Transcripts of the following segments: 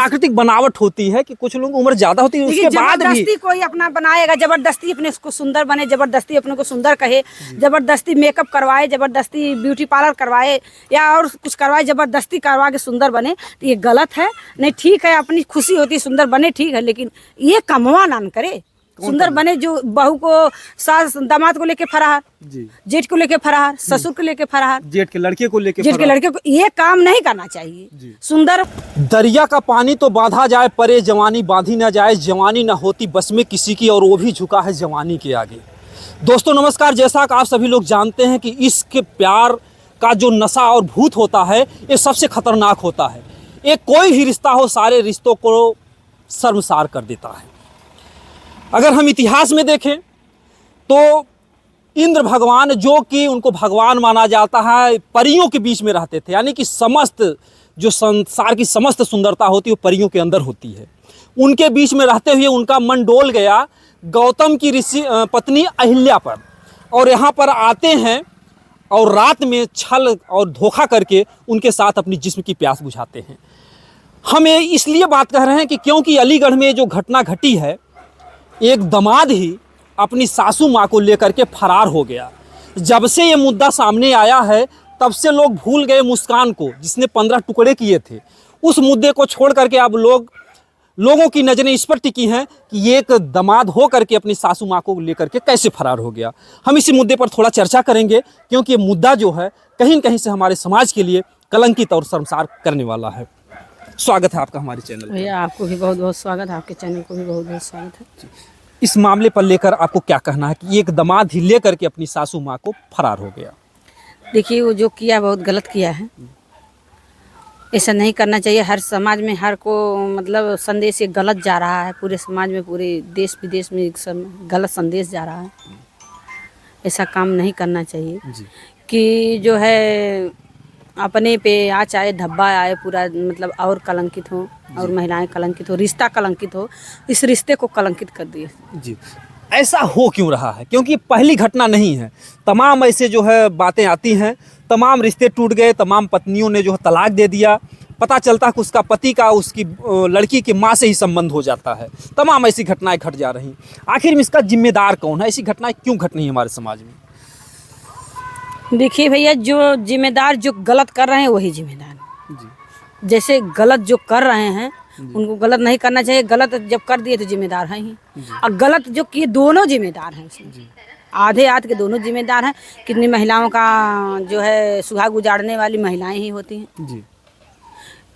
प्राकृतिक बनावट होती है कि कुछ लोग उम्र ज्यादा होती है उसके बाद भी कोई अपना बनाएगा, जबरदस्ती अपने को सुंदर बने, जबरदस्ती अपने को सुंदर कहे, जबरदस्ती मेकअप करवाए, जबरदस्ती ब्यूटी पार्लर करवाए या और कुछ करवाए, जबरदस्ती करवा के सुंदर बने, तो ये गलत है। नहीं, ठीक है, अपनी खुशी होती है सुंदर बने, ठीक है, लेकिन ये कमवा ना करे। सुंदर बने जो बहू को, सास दामाद को लेके फरार, जेठ को लेके फरार, ससुर को लेके फरार, जेठ के लड़के को लेके जेठ के लड़के को, ये काम नहीं करना चाहिए। सुंदर दरिया का पानी तो बांधा जाए परे, जवानी बांधी ना जाए, जवानी ना होती बस में किसी की और वो भी झुका है जवानी के आगे। दोस्तों नमस्कार, जैसा कि आप सभी लोग जानते हैं कि इश्क प्यार का जो नशा और भूत होता है ये सबसे खतरनाक होता है। एक कोई भी रिश्ता हो सारे रिश्तों को शर्मसार कर देता है। अगर हम इतिहास में देखें तो इंद्र भगवान, जो कि उनको भगवान माना जाता है, परियों के बीच में रहते थे, यानी कि समस्त जो संसार की समस्त सुंदरता होती है वो परियों के अंदर होती है। उनके बीच में रहते हुए उनका मन डोल गया गौतम की ऋषि पत्नी अहिल्या पर, और यहाँ पर आते हैं और रात में छल और धोखा करके उनके साथ अपनी जिस्म की प्यास बुझाते हैं। हम इसलिए बात कर रहे हैं कि क्योंकि अलीगढ़ में जो घटना घटी है, एक दामाद ही अपनी सासू माँ को लेकर के फरार हो गया। जब से ये मुद्दा सामने आया है तब से लोग भूल गए मुस्कान को, जिसने 15 टुकड़े किए थे। उस मुद्दे को छोड़ करके अब लोगों की नज़रें इस पर टिकी हैं कि ये एक दामाद हो करके अपनी सासू माँ को लेकर के कैसे फरार हो गया। हम इसी मुद्दे पर थोड़ा चर्चा करेंगे, क्योंकि ये मुद्दा जो है कहीं न कहीं से हमारे समाज के लिए कलंकित और शर्मसार करने वाला है। स्वागत है आपका हमारे चैनल पर। भैया आपको भी बहुत बहुत स्वागत है, आपके चैनल को भी बहुत बहुत स्वागत है। इस मामले पर लेकर आपको क्या कहना है कि एक दामाद ही लेकर के अपनी सासू माँ को फरार हो गया? देखिए, वो जो किया बहुत गलत किया है, ऐसा नहीं करना चाहिए। हर समाज में हर को मतलब संदेश ये गलत जा रहा है, पूरे समाज में, पूरे देश विदेश में गलत संदेश जा रहा है। ऐसा काम नहीं करना चाहिए कि जो है अपने पे आ चाहे धब्बा आए पूरा, मतलब और कलंकित हो और महिलाएं कलंकित हो, रिश्ता कलंकित हो, इस रिश्ते को कलंकित कर दिए। जी, ऐसा हो क्यों रहा है? क्योंकि पहली घटना नहीं है, तमाम ऐसे जो है बातें आती हैं, तमाम रिश्ते टूट गए, तमाम पत्नियों ने जो है तलाक दे दिया, पता चलता है कि उसका पति का उसकी लड़की की माँ से ही संबंध हो जाता है। तमाम ऐसी घटनाएं घट जा रही। आखिर में इसका जिम्मेदार कौन है? ऐसी घटनाएं क्यों घट रही हैं हमारे समाज में? देखिए भैया, जो जिम्मेदार जो गलत कर रहे हैं वही जिम्मेदार है। जैसे गलत जो कर रहे हैं उनको गलत नहीं करना चाहिए, गलत जब कर दिए तो जिम्मेदार हैं ही, और गलत जो किए दोनों जिम्मेदार हैं इसमें। आधे आध के दोनों जिम्मेदार हैं। कितनी महिलाओं का जो है सुहाग उजाड़ने वाली महिलाएं ही होती हैं,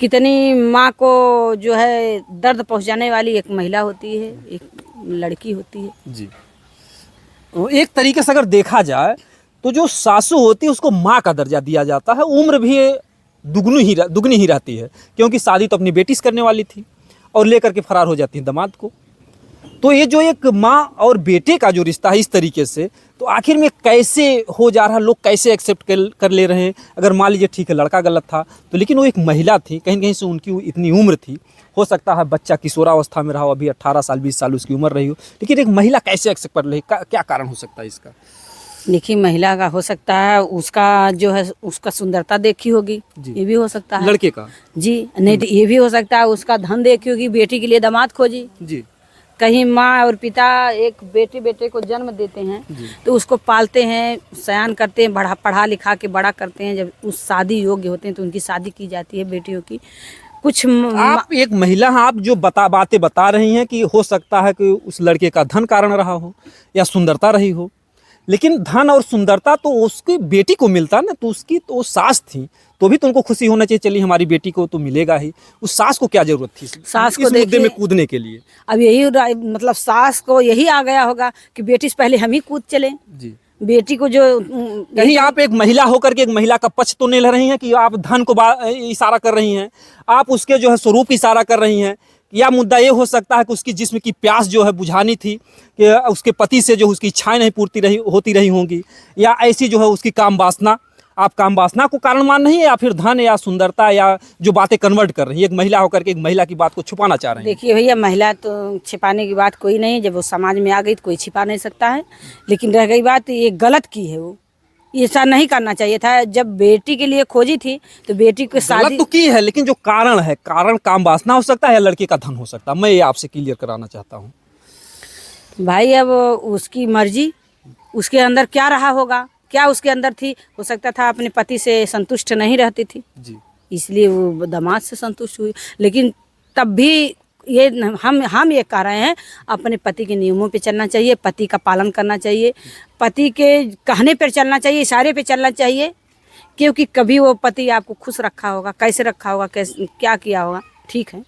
कितनी माँ को जो है दर्द पहुंचाने वाली एक महिला होती है, एक लड़की होती है। जी, एक तरीके से अगर देखा जाए तो जो सासू होती है उसको माँ का दर्जा दिया जाता है। उम्र भी दुगनी ही रहती है, क्योंकि शादी तो अपनी बेटी से करने वाली थी और लेकर के फरार हो जाती है दामाद को। तो ये जो एक माँ और बेटे का जो रिश्ता है इस तरीके से, तो आखिर में कैसे हो जा रहा है? लोग कैसे एक्सेप्ट कर ले रहे हैं? अगर मान लीजिए ठीक है लड़का गलत था, तो लेकिन वो एक महिला थी, कहीं कहीं से उनकी इतनी उम्र थी, हो सकता है बच्चा किशोरावस्था में रहा हो, अभी 18 साल 20 साल उसकी उम्र रही हो, लेकिन एक महिला कैसे एक्सेप्ट कर रही? क्या कारण हो सकता है इसका? देखिए, महिला का हो सकता है उसका जो है उसका सुंदरता देखी होगी, ये भी हो सकता है। लड़के का जी, नहीं तो ये भी हो सकता है उसका धन देखी होगी, बेटी के लिए दामाद खोजी जी। कहीं माँ और पिता एक बेटे को जन्म देते हैं तो उसको पालते हैं, सयान करते हैं, पढ़ा लिखा के बड़ा करते हैं। जब उस शादी योग्य होते हैं तो उनकी शादी की जाती है बेटियों की। कुछ आप एक महिला हैं, आप जो बातें बता रही हैं कि हो सकता है कि उस लड़के का धन कारण रहा हो या सुंदरता रही हो, लेकिन धन और सुंदरता तो उसकी बेटी को मिलता ना, तो उसकी तो सास थी, तो भी तो उनको खुशी होना चाहिए, चलिए हमारी बेटी को तो मिलेगा ही। उस सास को क्या जरूरत थी सास को इस मुद्दे में कूदने के लिए? अब यही मतलब सास को यही आ गया होगा कि बेटी से पहले हम ही कूद चले जी। बेटी को जो कहीं आप एक महिला होकर के एक महिला का पक्ष तो नहीं ले रही हैं कि आप धन को इशारा कर रही हैं, आप उसके जो है स्वरूप इशारा कर रही हैं। या मुद्दा ये हो सकता है कि उसकी जिस्म की प्यास जो है बुझानी थी, कि उसके पति से जो उसकी इच्छाएं नहीं पूर्ति होती रही होंगी, या ऐसी जो है उसकी काम वासना, आप काम वासना को कारण मान रही है, या फिर धन या सुंदरता या जो बातें कन्वर्ट कर रही है? एक महिला होकर के एक महिला की बात को छुपाना चाह रहे हैं। देखिए भैया, महिला तो छिपाने की बात कोई नहीं, जब वो समाज में आ गई तो कोई छिपा नहीं सकता है। लेकिन रह गई बात, ये गलत की है वो, ऐसा नहीं करना चाहिए था। जब बेटी के लिए खोजी थी तो बेटी को गलत शादी तो की है, लेकिन जो कारण है, कारण काम वासना हो सकता है या लड़के का धन हो सकता है, मैं ये आपसे क्लियर कराना चाहता हूँ। भाई अब उसकी मर्जी, उसके अंदर क्या रहा होगा, क्या उसके अंदर थी, हो सकता था अपने पति से संतुष्ट नहीं रहती थी जी इसलिए वो दामाद से संतुष्ट हुई। लेकिन तब भी ये हम ये कह रहे हैं अपने पति के नियमों पे चलना चाहिए, पति का पालन करना चाहिए, पति के कहने पर चलना चाहिए, इशारे पे चलना चाहिए, क्योंकि कभी वो पति आपको खुश रखा होगा, कैसे रखा होगा, कैसे क्या किया होगा, ठीक है,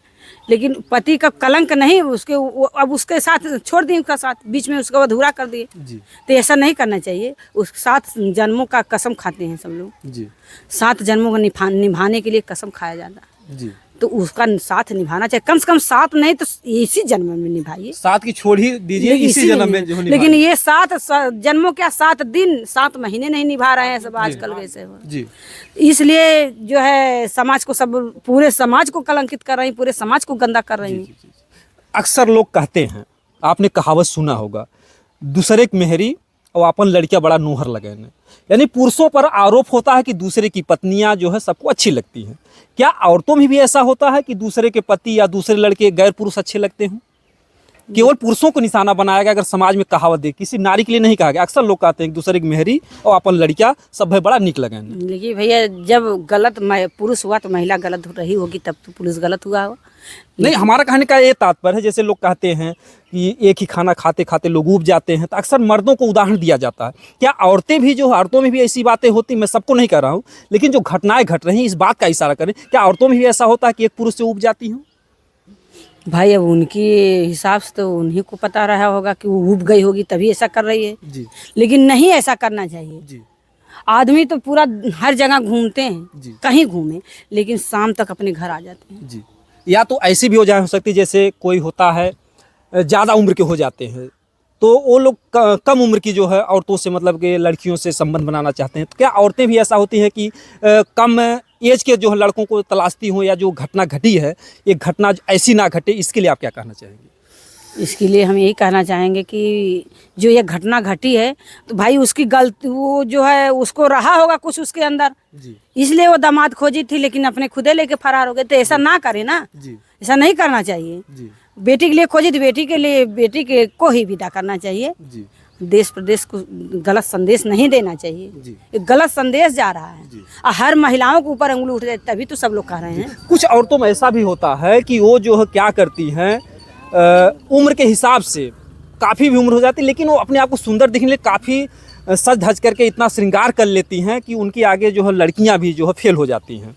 लेकिन पति का कलंक नहीं उसके, अब उसके साथ छोड़ दिए, उसका साथ बीच में उसको अधूरा कर दिए, जी तो ऐसा नहीं करना चाहिए। उस 7 जन्मों का कसम खाते हैं सब लोग, जी 7 जन्मों को निभाने के लिए कसम खाया जाता है, जी। तो उसका साथ निभाना चाहिए, कम से कम 7 नहीं तो इसी जन्म में निभाइए। 7 की छोड़ ही दीजिए, इसी जन्म में जो निभाए। लेकिन ये 7 जन्मों क्या 7 दिन 7 महीने नहीं निभा रहे हैं सब आजकल वैसे हो। जी इसलिए जो है समाज को, सब पूरे समाज को कलंकित कर रही, पूरे समाज को गंदा कर रही हैं। अक्सर लोग कहते हैं, आपने कहावत सुना होगा, दूसरे की मेहरी और अपन लड़कियां बड़ा नूहर लगे ने, यानी पुरुषों पर आरोप होता है कि दूसरे की पत्नियां जो है सबको अच्छी लगती हैं। क्या औरतों में भी ऐसा होता है कि दूसरे के पति या दूसरे लड़के गैर पुरुष अच्छे लगते हों? केवल पुरुषों को निशाना बनाया गया, अगर समाज में कहावत दे, किसी नारी के लिए नहीं कहा गया। अक्सर लोग कहते हैं कि दूसरे की मेहरी और अपन लड़कियां सब है बड़ा निक लगे। देखिए भैया, जब गलत पुरुष हुआ तो महिला गलत हो रही होगी, तब तो पुरुष गलत हुआ हो। नहीं, हमारा कहने का ये तात्पर्य है, जैसे लोग कहते हैं कि एक ही खाना खाते खाते लोग ऊब जाते हैं, तो अक्सर मर्दों को उदाहरण दिया जाता है। क्या औरतें भी जो, औरतों में भी ऐसी बातें होती, मैं सबको नहीं कह रहा हूँ, लेकिन जो घटनाएं घट रही हैं इस बात का इशारा करें, क्या औरतों में भी ऐसा होता है कि एक पुरुष से ऊब जाती हूँ? भाई अब उनके हिसाब से तो उन्हीं को पता रहा होगा कि वो ऊब गई होगी तभी ऐसा कर रही है जी लेकिन नहीं ऐसा करना चाहिए। जी आदमी तो पूरा हर जगह घूमते हैं, जी। कहीं घूमे, लेकिन शाम तक अपने घर आ जाते हैं। जी। या तो ऐसी भी हो सकती, जैसे कोई होता है ज़्यादा उम्र के हो जाते हैं, तो वो लोग कम उम्र की जो है औरतों से, मतलब कि लड़कियों से संबंध बनाना चाहते हैं। तो क्या औरतें भी ऐसा होती हैं कि कम एज के जो है लड़कों को तलाशती हों, या जो घटना घटी है ये घटना ऐसी ना घटे, इसके लिए आप क्या कहना चाहेंगे? इसके लिए हम यही कहना चाहेंगे कि जो ये घटना घटी है तो भाई उसकी गलती, वो जो है उसको रहा होगा कुछ उसके अंदर, जी इसलिए वो दामाद खोजी थी, लेकिन अपने खुदे लेके फरार हो गए। तो ऐसा ना करे ना, जी ऐसा नहीं करना चाहिए। जी बेटी के लिए खोजी थी, बेटी के लिए, बेटी के को ही विदा करना चाहिए। जी देश प्रदेश को गलत संदेश नहीं देना चाहिए, जी। एक गलत संदेश जा रहा है जी। और हर महिलाओं के ऊपर अंगुली उठ जाए, तभी तो सब लोग कह रहे हैं। कुछ औरतों में ऐसा भी होता है कि वो जो है क्या करती हैं, उम्र के हिसाब से काफ़ी भी उम्र हो जाती है, लेकिन वो अपने आप को सुंदर दिखने के लिए काफ़ी सज धज करके इतना श्रृंगार कर लेती हैं कि उनके आगे जो है लड़कियां भी जो है फेल हो जाती हैं।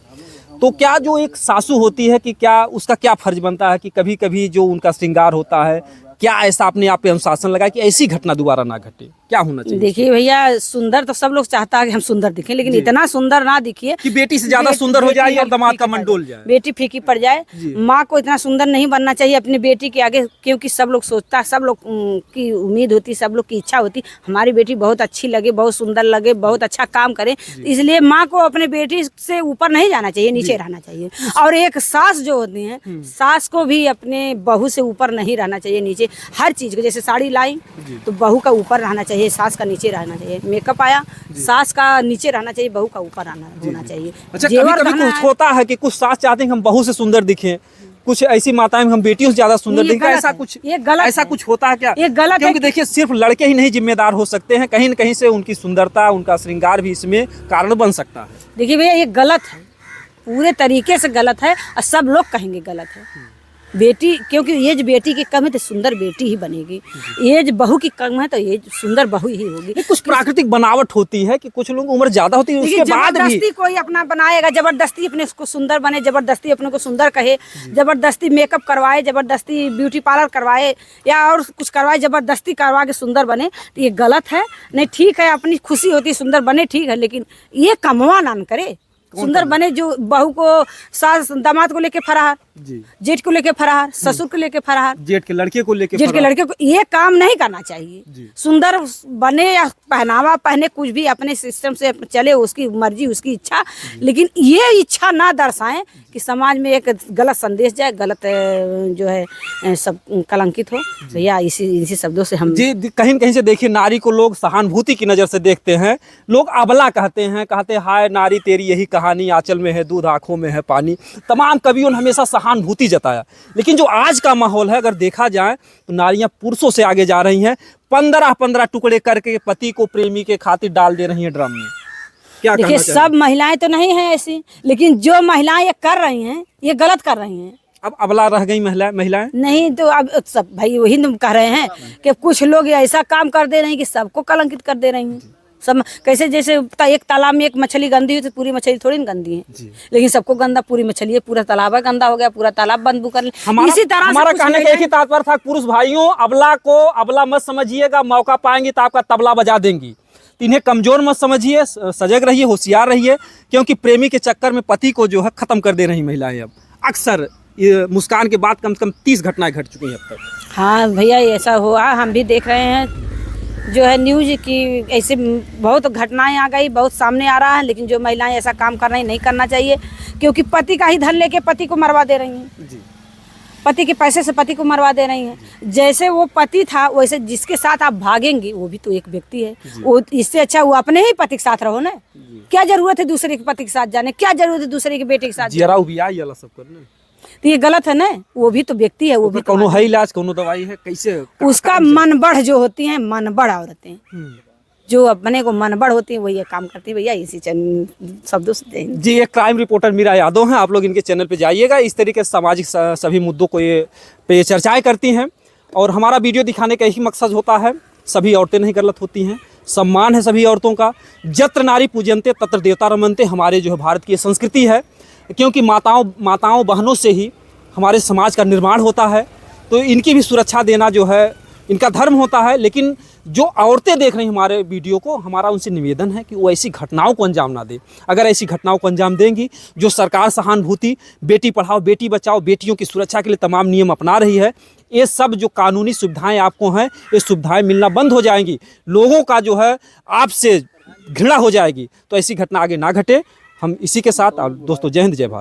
तो क्या जो एक सासू होती है, कि क्या उसका क्या फर्ज बनता है कि कभी कभी जो उनका श्रृंगार होता है, क्या ऐसा अपने आप पे अनुशासन लगाए कि ऐसी घटना दोबारा ना घटे? क्या होना चाहिए? देखिए भैया, सुंदर तो सब लोग चाहता है कि हम सुंदर दिखें, लेकिन इतना सुंदर ना दिखिए कि बेटी से ज्यादा सुंदर हो जाए और दामाद का मन डोल जाए, बेटी फीकी पड़ जाए। माँ को इतना सुंदर नहीं बनना चाहिए अपनी बेटी के आगे, क्योंकि सब लोग सोचता है, सब लोग की उम्मीद होती, सब लोग की इच्छा होती हमारी बेटी बहुत अच्छी लगे, बहुत सुंदर लगे, बहुत अच्छा काम करे। इसलिए माँ को अपने बेटी से ऊपर नहीं जाना चाहिए, नीचे रहना चाहिए। और एक सास जो होती है, सास को भी अपने बहू से ऊपर नहीं रहना चाहिए, नीचे। हर चीज को, जैसे साड़ी लाई तो बहू का ऊपर रहना चाहिए, सास का नीचे रहना चाहिए। मेकअप आया, सास का नीचे रहना चाहिए, बहू का ऊपर होना चाहिए। अच्छा, कभी कुछ होता है कि कुछ सास चाहते हैं कि हम बहू से सुंदर दिखें, कुछ ऐसी माताएं हम बेटियों से ज्यादा सुंदर दिखें, ऐसा कुछ, ये गलत, ऐसा कुछ होता है क्या? ये गलत है। क्योंकि देखिए, सिर्फ लड़के ही नहीं जिम्मेदार हो सकते हैं, कहीं न कहीं से उनकी सुंदरता, उनका श्रृंगार भी इसमें कारण बन सकता है। देखिए भैया, ये गलत है, पूरे तरीके से गलत है, और सब लोग कहेंगे गलत है। बेटी, क्योंकि एज बेटी की कम है तो सुंदर बेटी ही बनेगी, एज बहू की कम है तो ये सुंदर बहू ही होगी। कुछ प्राकृतिक बनावट होती है कि कुछ लोग उम्र ज्यादा होती है, उसके बाद भी जबरदस्ती कोई अपना बनाएगा, जबरदस्ती अपने को सुंदर बने, जबरदस्ती अपने को सुंदर कहे, जबरदस्ती मेकअप करवाए, जबरदस्ती ब्यूटी पार्लर करवाए या और कुछ करवाए, जबरदस्ती करवा के सुंदर बने, तो ये गलत है। नहीं, ठीक है, अपनी खुशी होती है सुंदर बने, ठीक है, लेकिन ये कमवा ना करे, सुंदर बने। जो बहू को, सास दामाद को लेके फरार, जी। जेठ को लेके फरार, ससुर को लेके फरार, जेठ के लड़के को लेके जेठ के लड़के को, ये काम नहीं करना चाहिए। जी। सुंदर बने या पहनावा पहने, कुछ भी अपने सिस्टम से चले, उसकी मर्जी, उसकी इच्छा, लेकिन ये इच्छा ना दर्शाएं कि समाज में एक गलत संदेश जाए, गलत जो है सब कलंकित हो। तो या इसी शब्दों से हम जी कहीं कहीं से देखिए, नारी को लोग सहानुभूति की नज़र से देखते हैं, लोग अबला कहते हैं, कहते हैं हाय नारी तेरी यही कहानी, आंचल में है दूध आंखों में है पानी। तमाम कवियों ने हमेशा सहानुभूति जताया, लेकिन जो आज का माहौल है अगर देखा जाए तो नारियां पुरुषों से आगे जा रही हैं। 15-15 टुकड़े करके पति को प्रेमी के खातिर डाल दे रही हैं ड्रम में। क्या देखिए, कहना सब महिलाएं तो नहीं हैं ऐसी, लेकिन जो महिलाएं ये कर रही हैं ये गलत कर रही हैं। अब अबला रह गई महिलाएं नहीं तो अब सब भाई वही तुम कह रहे हैं कि कुछ लोग ऐसा काम कर दे रहे हैं कि सबको कलंकित कर दे रही हैं। सब कैसे, जैसे एक तालाब में एक मछली गंदी हुई तो पूरी मछली थोड़ी ना गंदी है, लेकिन सबको गंदा, पूरी मछली है, पूरा तालाब गंदा हो गया, पूरा तालाब बंद कर ले। इसी तरह हमारा कहने का एक ही तात्पर्य था, पुरुष भाइयों अबला को अबला मत समझिएगा, मौका पाएंगे तो आपका तबला बजा देंगी। तो इन्हें कमजोर मत समझिए, सजग रहिए, होशियार रहिए, क्योंकि प्रेमी के चक्कर में पति को जो है खत्म कर दे रही महिलाएं। अब अक्सर ये मुस्कान के बाद कम से कम 30 घटनाएं घट चुकी हैं अब तक। हाँ भैया, ऐसा हुआ, हम भी देख रहे हैं जो है न्यूज की, ऐसे बहुत घटनाएं आ गई, बहुत सामने आ रहा है। लेकिन जो महिलाएं ऐसा काम कर रही, नहीं करना चाहिए, क्योंकि पति का ही धन लेके पति को मरवा दे रही हैं। जी। पति के पैसे से पति को मरवा दे रही हैं। जैसे वो पति था, वैसे जिसके साथ आप भागेंगे वो भी तो एक व्यक्ति है। वो इससे अच्छा वो अपने ही पति के साथ रहो ना। क्या जरूरत है दूसरे के पति के साथ जाने, क्या जरूरत है दूसरे के बेटे के साथ जाने? सब करने तो ये गलत है ना। वो भी तो व्यक्ति है, वो भी तो कोनो है इलाज, कोनो दवाई है, कैसे उसका मन बढ़ जो होती हैं, मन बढ़ औरतें जो अपने को मन बढ़ होती है, वही ये काम करती है। भैया इसी शब्दों से जी। एक क्राइम रिपोर्टर मीरा यादव हैं, आप लोग इनके चैनल पे जाइएगा। इस तरीके से सामाजिक सभी मुद्दों को ये चर्चाएं करती हैं, और हमारा वीडियो दिखाने का यही मकसद होता है। सभी औरतें नहीं गलत होती हैं, सम्मान है सभी औरतों का। जत्र नारी पूजनते तत्र देवता रमनते, हमारे जो है भारत की संस्कृति है, क्योंकि माताओं बहनों से ही हमारे समाज का निर्माण होता है। तो इनकी भी सुरक्षा देना जो है इनका धर्म होता है। लेकिन जो औरतें देख रही हैं हमारे वीडियो को, हमारा उनसे निवेदन है कि वो ऐसी घटनाओं को अंजाम ना दे। अगर ऐसी घटनाओं को अंजाम देंगी, जो सरकार सहानुभूति, बेटी पढ़ाओ बेटी बचाओ, बेटियों की सुरक्षा के लिए तमाम नियम अपना रही है, ये सब जो कानूनी सुविधाएं आपको हैं, ये सुविधाएं मिलना बंद हो जाएंगी। लोगों का जो है आपसे घृणा हो जाएगी। तो ऐसी घटना आगे ना घटे। हम इसी के साथ दोस्तों, जय हिंद जय भारत।